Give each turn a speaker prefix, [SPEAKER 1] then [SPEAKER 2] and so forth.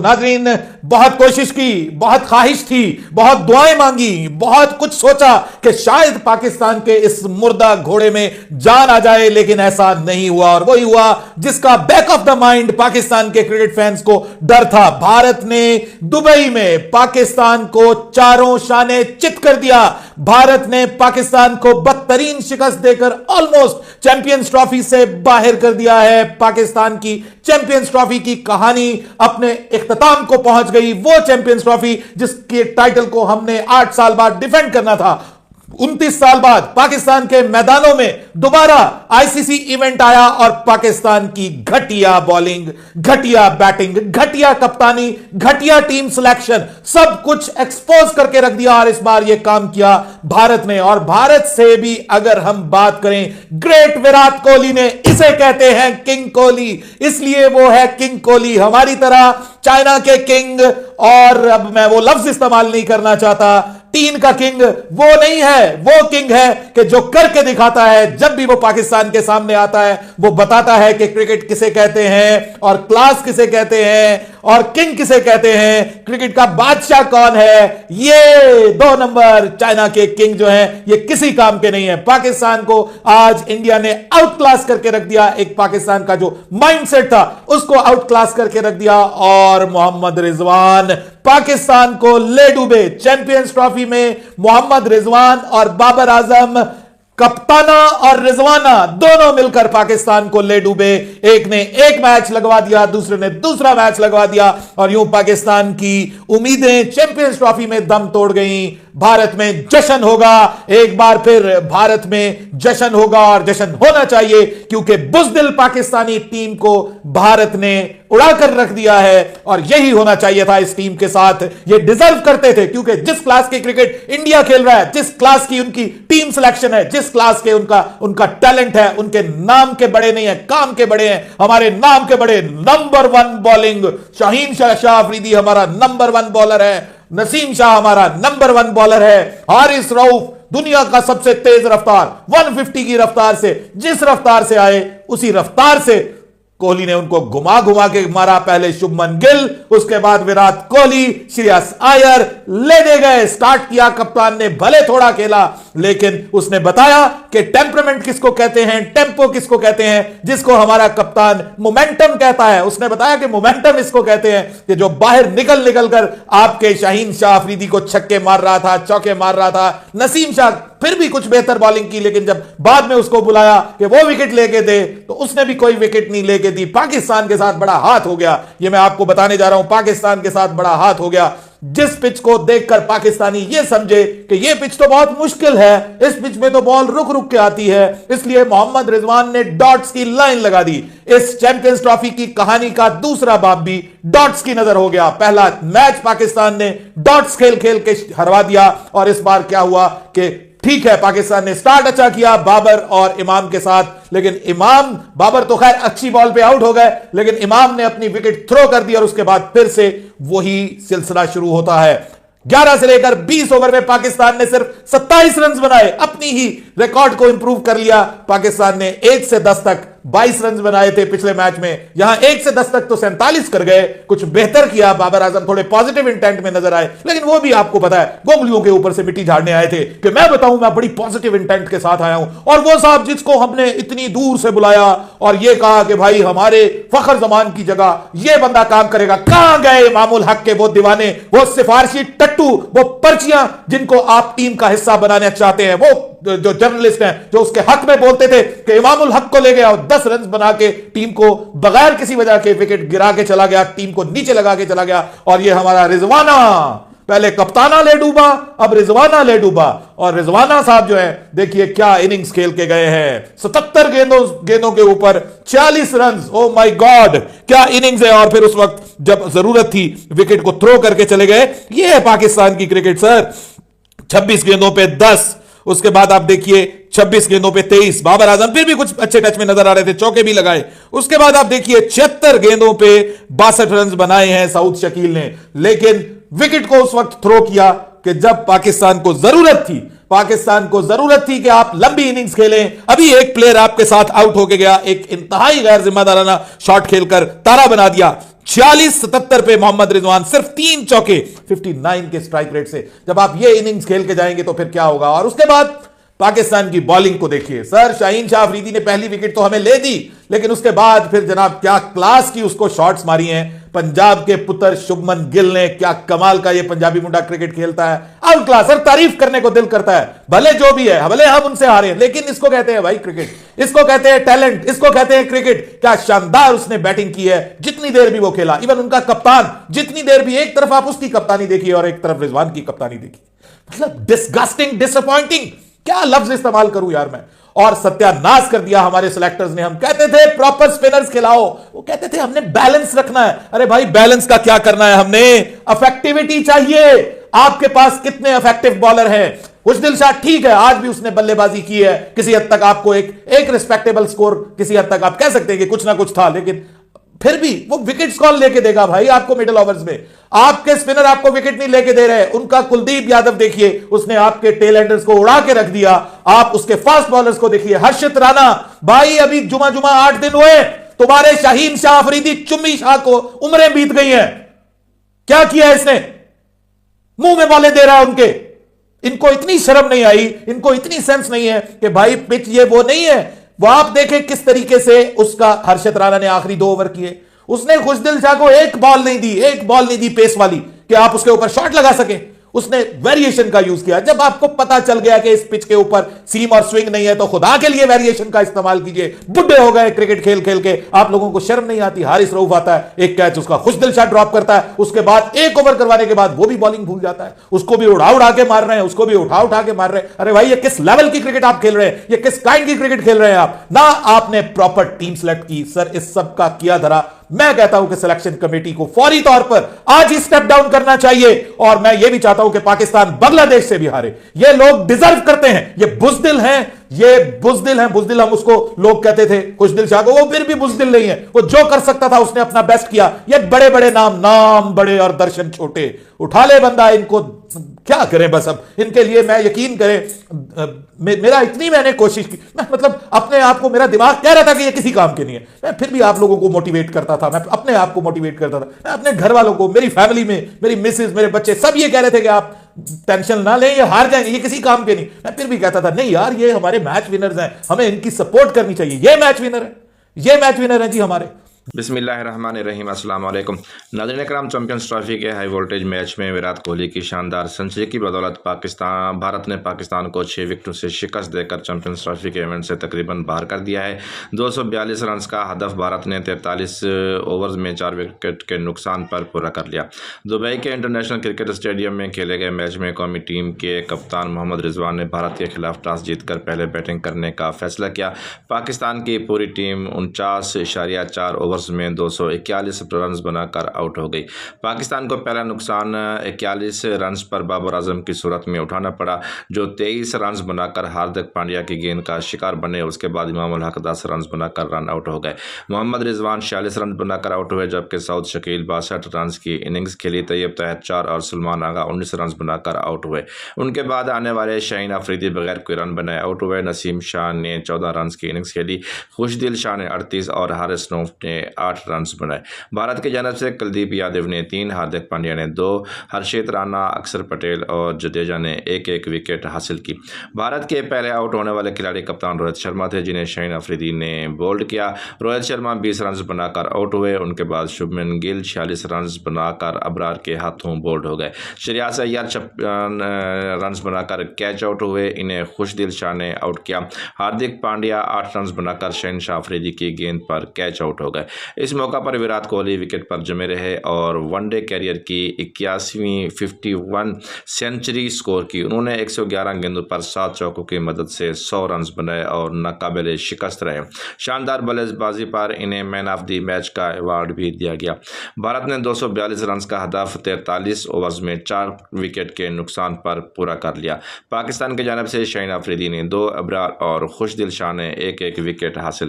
[SPEAKER 1] नाजरीन, बहुत कोशिश की, बहुत ख्वाहिश थी, बहुत दुआएं मांगी, बहुत कुछ सोचा कि शायद पाकिस्तान के इस मुर्दा घोड़े में जान आ जाए, लेकिन ऐसा नहीं हुआ। और वही हुआ जिसका back of the mind Pakistan के क्रिकेट फैंस को डर था। भारत ने दुबई में पाकिस्तान को चारों शाने चित कर दिया। भारत ने पाकिस्तान को बदतरीन शिकस्त देकर ऑलमोस्ट चैंपियंस ट्रॉफी से बाहर कर दिया है। पाकिस्तान की चैंपियंस ट्रॉफी की कहानी अपने इख्तिताम को पहुंच गई। वो चैंपियंस ट्रॉफी जिसके टाइटल को हमने 8 साल बाद डिफेंड करना था, 29 साल बाद पाकिस्तान के मैदानों में दोबारा आईसीसी इवेंट आया और पाकिस्तान की घटिया बॉलिंग, घटिया बैटिंग, घटिया कप्तानी, घटिया टीम सिलेक्शन, सब कुछ एक्सपोज करके रख दिया। और इस बार यह काम किया भारत ने। और भारत से भी अगर हम बात करें, ग्रेट विराट कोहली ने, इसे कहते हैं किंग कोहली, इसलिए वो है किंग कोहली। हमारी तरह चाइना के किंग, और अब मैं वो लफ्ज इस्तेमाल नहीं करना चाहता, टीन का किंग वो नहीं है। वो किंग है कि जो करके दिखाता है। जब भी वो पाकिस्तान के सामने आता है वो बताता है कि क्रिकेट किसे कहते हैं और क्लास किसे कहते हैं और किंग किसे कहते हैं, क्रिकेट का बादशाह कौन है। ये 2 नंबर चाइना के किंग जो हैं ये किसी काम के नहीं है। पाकिस्तान को आज इंडिया ने आउट क्लास करके रख दिया। एक पाकिस्तान का जो माइंडसेट था उसको आउट क्लास करके रख दिया। और मोहम्मद रिजवान पाकिस्तान को ले डूबे। चैंपियंस ट्रॉफी में मोहम्मद रिजवान और बाबर आजम, कप्ताना और रिजवाना दोनों मिलकर पाकिस्तान को ले डूबे। एक ने एक मैच लगवा दिया, दूसरे ने दूसरा मैच लगवा दिया, और यूं पाकिस्तान की उम्मीदें चैंपियंस ट्रॉफी में दम तोड़ गईं। भारत में जश्न होगा, एक बार फिर भारत में जश्न होगा, और जश्न होना चाहिए क्योंकि बुज़दिल पाकिस्तानी टीम को भारत ने उड़ाकर रख दिया है। और यही होना चाहिए था इस टीम के साथ, ये डिजर्व करते थे, क्योंकि जिस क्लास की क्रिकेट इंडिया खेल रहा है, जिस क्लास की उनकी टीम सिलेक्शन है, जिस क्लास के उनका टैलेंट है, उनके नाम के बड़े नहीं है, काम के बड़े हैं। हमारे नाम के बड़े, नंबर 1 बॉलिंग, शाहीन शाह अफरीदी हमारा नंबर 1 बॉलर है, नसीम शाह हमारा नंबर 1 बॉलर है, हारिस रऊफ दुनिया का सबसे तेज रफ्तार, 150 की रफ्तार से, जिस रफ्तार से आए उसी रफ्तार से कोहली ने उनको घुमा घुमा के मारा। पहले शुभमन गिल, उसके बाद विराट कोहली, श्रेयस अय्यर लेने गए। स्टार्ट किया कप्तान ने, भले थोड़ा खेला, लेकिन उसने बताया कि टेम्परामेंट किसको कहते हैं, टेम्पो किसको कहते हैं, जिसको हमारा कप्तान मोमेंटम कहता है। उसने बताया कि मोमेंटम इसको कहते हैं कि जो बाहर निकल निकल कर आपके शाहीन शाह अफरीदी को छक्के मार रहा था, चौके मार रहा था। नसीम शाह फिर भी कुछ बेहतर बॉलिंग की, लेकिन जब बाद में उसको बुलाया कि वो विकेट लेके दे तो उसने भी कोई विकेट नहीं लेके दी। पाकिस्तान के साथ बड़ा हाथ हो गया, ये मैं आपको बताने जा रहा हूं। पाकिस्तान के साथ बड़ा हाथ हो गया। जिस पिच को देखकर पाकिस्तानी ये समझे कि ये पिच तो बहुत मुश्किल है, इस पिच में तो बॉल रुक रुक के आती है, इसलिए मोहम्मद रिजवान ने डॉट्स की लाइन लगा दी। इस चैंपियंस ट्रॉफी की कहानी का दूसरा बाब भी डॉट्स की नजर हो गया। पहला मैच पाकिस्तान ने डॉट्स खेल खेल के हरवा दिया, और इस बार क्या हुआ कि ठीक है, पाकिस्तान ने स्टार्ट अच्छा किया बाबर और इमाम के साथ, लेकिन बाबर तो खैर अच्छी बॉल पे आउट हो गए, लेकिन इमाम ने अपनी विकेट थ्रो कर दी और उसके बाद फिर से वही सिलसिला शुरू होता है। 11 से लेकर 20 ओवर में पाकिस्तान ने सिर्फ 27 रन बनाए, अपनी ही रिकॉर्ड को इंप्रूव कर लिया। पाकिस्तान ने 1 से 10 तक 22 रन बनाए थे पिछले मैच में, यहां 1 से 10 तक तो 47 कर गए। कुछ बेहतर किया, बाबर आजम थोड़े पॉजिटिव इंटेंट में नजर आए, लेकिन वो भी आपको पता है गोगलियों के ऊपर से मिट्टी झाड़ने आए थे कि मैं बताऊं मैं बड़ी पॉजिटिव इंटेंट के साथ आया हूं। और वो साहब जिसको हमने इतनी दूर से बुलाया और ये कहा कि भाई हमारे फखर जमान की जगह ये बंदा काम करेगा, कहां गए इमामुल हक के वो दीवाने, वो सिफारशी टट्टू, वो पर्चियां जिनको आप टीम का हिस्सा बनाना चाहते हैं, वो जो जर्नलिस्ट हैं जो उसके हक में बोलते थे कि इमामुल हक को ले गया और 10 रन बना के टीम को बगैर किसी वजह के विकेट गिरा के चला गया, टीम को नीचे लगा के चला गया। और ये हमारा रिजवाना, पहले कप्ताना ले डूबा, अब रिजवाना ले डूबा। और रिजवाना साहब जो है देखिए क्या इनिंग्स खेल के गए हैं, 77 गेंदों के ऊपर 40 रन। ओ माय गॉड, क्या इनिंग्स है। और फिर उस वक्त जब जरूरत थी विकेट को थ्रो करके चले गए। ये है पाकिस्तान की क्रिकेट सर, 26 गेंदों पे 10, उसके बाद आप देखिए 26 गेंदों पे 23। बाबर आजम फिर भी कुछ अच्छे टच में नजर आ रहे थे, चौके भी लगाए। उसके बाद आप देखिए 76 गेंदों पे 62 रन बनाए हैं सऊद शकील ने, लेकिन विकेट को उस वक्त थ्रो किया कि जब पाकिस्तान को जरूरत थी। पाकिस्तान को जरूरत थी कि आप लंबी इनिंग्स खेलें। अभी एक प्लेयर आपके साथ आउट होके गया, एक इंतहाई गैर जिम्मेदाराना शॉट खेलकर तारा बना दिया। 46-77 पे मोहम्मद रिजवान सिर्फ 3 चौके 59 के स्ट्राइक रेट से। जब आप ये इनिंग्स खेल के जाएंगे तो फिर क्या होगा। और उसके बाद पाकिस्तान की बॉलिंग को देखिए सर, शाहीन शाह अफरीदी ने पहली विकेट तो हमें ले दी, लेकिन उसके बाद फिर जनाब क्या क्लास की उसको शॉट्स मारी हैं। पंजाब के पुत्र शुभमन गिल ने, क्या कमाल का ये पंजाबी मुंडा क्रिकेट खेलता है, आउट क्लास। सर तारीफ करने को दिल करता है, भले जो भी है, भले हम उनसे हारे, लेकिन इसको कहते हैं भाई क्रिकेट, इसको कहते हैं टैलेंट, इसको कहते हैं क्रिकेट। क्या शानदार उसने बैटिंग की है जितनी देर भी वो खेला। इवन उनका कप्तान जितनी देर भी, एक तरफ आप उसकी कप्तानी देखिए और एक तरफ रिजवान की कप्तानी देखिए, मतलब डिस्गस्टिंग, डिसअपॉइंटिंग, क्या लफ्ज इस्तेमाल करूं यार मैं। और सत्यानाश कर दिया हमारे सिलेक्टर्स ने। हम कहते थे प्रॉपर स्पिनर्स खिलाओ, वो कहते थे हमने बैलेंस रखना है। अरे भाई बैलेंस का क्या करना है, हमने अफेक्टिविटी चाहिए। आपके पास कितने अफेक्टिव बॉलर हैं। खुशदिल शाह ठीक है, आज भी उसने बल्लेबाजी की है, किसी हद तक आपको एक रिस्पेक्टेबल स्कोर, किसी हद तक आप कह सकते हैं कि कुछ ना कुछ था, लेकिन फिर भी वो विकेट कौन लेके देगा भाई आपको मिडिल ओवर्स में। आपके स्पिनर आपको विकेट नहीं लेके दे रहे। उनका कुलदीप यादव देखिए, उसने आपके टेल एंडर्स को उड़ा के रख दिया। आप उसके फास्ट बॉलर्स को देखिए, हर्षित राणा भाई, अभी जुमा 8 दिन हुए, तुम्हारे शाहीन शाह अफरीदी चुम्मी शाह को उम्रें बीत गई हैं। क्या किया इसने, मुंह में बॉलें दे रहा है उनके। इनको इतनी शर्म नहीं आई, इनको इतनी सेंस नहीं है कि भाई पिच ये वो नहीं है। वो आप देखें किस तरीके से उसका हर्षित राणा ने आखिरी 2 ओवर किए। उसने खुशदिल शाह को एक बॉल नहीं दी पेस वाली कि आप उसके ऊपर शॉट लगा सके। उसने वेरिएशन का यूज किया। जब आपको पता चल गया कि इस पिच के ऊपर सीम और स्विंग नहीं है तो खुदा के लिए वेरिएशन का इस्तेमाल कीजिए। बुढ़े हो गए क्रिकेट खेल खेल के, आप लोगों को शर्म नहीं आती। हारिस रऊफ आता है, एक कैच उसका खुशदिल शाह ड्रॉप करता है, उसके बाद 1 ओवर करवाने के बाद वो भी बॉलिंग भूल जाता है। उसको भी उड़ा के मार रहे हैं, उसको भी उठा के मार रहे हैं। अरे भाई ये किस लेवल की क्रिकेट आप खेल रहे हैं, ये किस काइंड की क्रिकेट खेल रहे हैं आप। ना आपने प्रॉपर टीम सेलेक्ट की। सर इस सब का किया धरा। मैं कहता हूं कि सिलेक्शन कमेटी को फौरी तौर पर आज ही स्टेप डाउन करना चाहिए। और मैं यह भी चाहता हूं कि पाकिस्तान बांग्लादेश से भी हारे। ये लोग डिजर्व करते हैं, ये बुजदिल हैं, बुजदिल हम उसको लोग कहते थे खुशदिल शाह को, वो फिर भी बुजदिल नहीं है। वो जो कर सकता था उसने अपना बेस्ट किया। ये बड़े बड़े नाम बड़े और दर्शन छोटे, उठा ले बंदा। इनको क्या करें, बस अब इनके लिए मैं यकीन करें मेरा इतनी मैंने कोशिश की, मैं मतलब अपने आप को, मेरा दिमाग कह रहा था कि ये किसी काम के नहीं है। मैं फिर भी आप लोगों को मोटिवेट करता था, मैं अपने आप को मोटिवेट करता था, मैं अपने घर वालों को, मेरी फैमिली में मेरी मिसेज, मेरे बच्चे सब ये कह रहे थे कि आप टेंशन ना लें, ये हार जाएंगे, ये किसी काम के नहीं। मैं फिर भी कहता था नहीं यार, ये हमारे मैच विनर्स हैं, हमें इनकी सपोर्ट करनी चाहिए। ये मैच विनर है जी हमारे।
[SPEAKER 2] बिस्मिल्लाहिर्रहमानिर्रहीम, अस्सलाम वालेकुम। नाज़रीन कराम, चैंपियंस ट्रॉफी के हाई वोल्टेज मैच में विराट कोहली की शानदार सेंचुरी की बदौलत भारत ने पाकिस्तान को 6 विकेटों से शिकस्त देकर चैंपियंस ट्रॉफी के इवेंट से तकरीबन बाहर कर दिया है। 242 रन का हदफ भारत ने 43 ओवर्स में 4 विकेट के नुकसान पर पूरा कर लिया। दुबई के इंटरनेशनल क्रिकेट स्टेडियम में खेले गए मैच में कौमी टीम के कप्तान मोहम्मद रिजवान ने भारत के खिलाफ टॉस जीतकर पहले बैटिंग करने का फैसला किया। पाकिस्तान की पूरी टीम 49.4 ओवर में 241 रन बनाकर आउट हो गई। पाकिस्तान को पहला नुकसान 41 रन पर बाबर आजम की सूरत में उठाना पड़ा, जो 23 रन बनाकर हार्दिक पांड्या की गेंद का शिकार बने। उसके बाद इमाम उल हक 10 रन बनाकर रन आउट हो गए। मोहम्मद रिजवान 46 रन बनाकर आउट हुए, जबकि सऊद शकील 62 रन की इनिंग्स खेली। तैयब तहत 4 और सलमान आगा 19 रन बनाकर आउट हुए। उनके बाद आने वाले शाहीन अफरीदी बगैर कोई रन बनाए आउट हुए। नसीम शाह ने 14 रन की इनिंग्स खेली। खुशदिल शाह ने 38 और हारिस रऊफ ने 8 रन बनाए। भारत की जानब से कुलदीप यादव ने 3, हार्दिक पांड्या ने 2, हर्षित राणा, अक्षर पटेल और जडेजा ने 1-1 विकेट हासिल की। भारत के पहले आउट होने वाले खिलाड़ी कप्तान रोहित शर्मा थे, जिन्हें शाहीन अफरीदी ने बोल्ड किया। रोहित शर्मा 20 रन बनाकर आउट हुए। उनके बाद शुभमन गिल 46 रन बनाकर अबरार के हाथों बोल्ड हो गए। श्रेयस अय्यर 56 रन बनाकर कैच आउट हुए। इन्हें खुशदिल शाह ने आउट किया। हार्दिक पांड्या 8 रन बनाकर शाहीन शाह अफरीदी की गेंद पर कैच आउट हो गए। इस मौका पर विराट कोहली विकेट पर जमे रहे और वनडे कैरियर की 81वीं 51 सेंचुरी स्कोर की। उन्होंने 111 गेंदों पर 7 चौकों की मदद से 100 रन बनाए और नाकाबिले शिकस्त रहे। शानदार बल्लेबाजी पर इन्हें मैन ऑफ द मैच का अवार्ड भी दिया गया। भारत ने 242 रन का हदफ 43 ओवर्स में 4 विकेट के नुकसान पर पूरा कर लिया। पाकिस्तान की जानब से शाहीन अफरीदी ने 2, अबरार और खुशदिल शाह ने 1-1 विकेट हासिल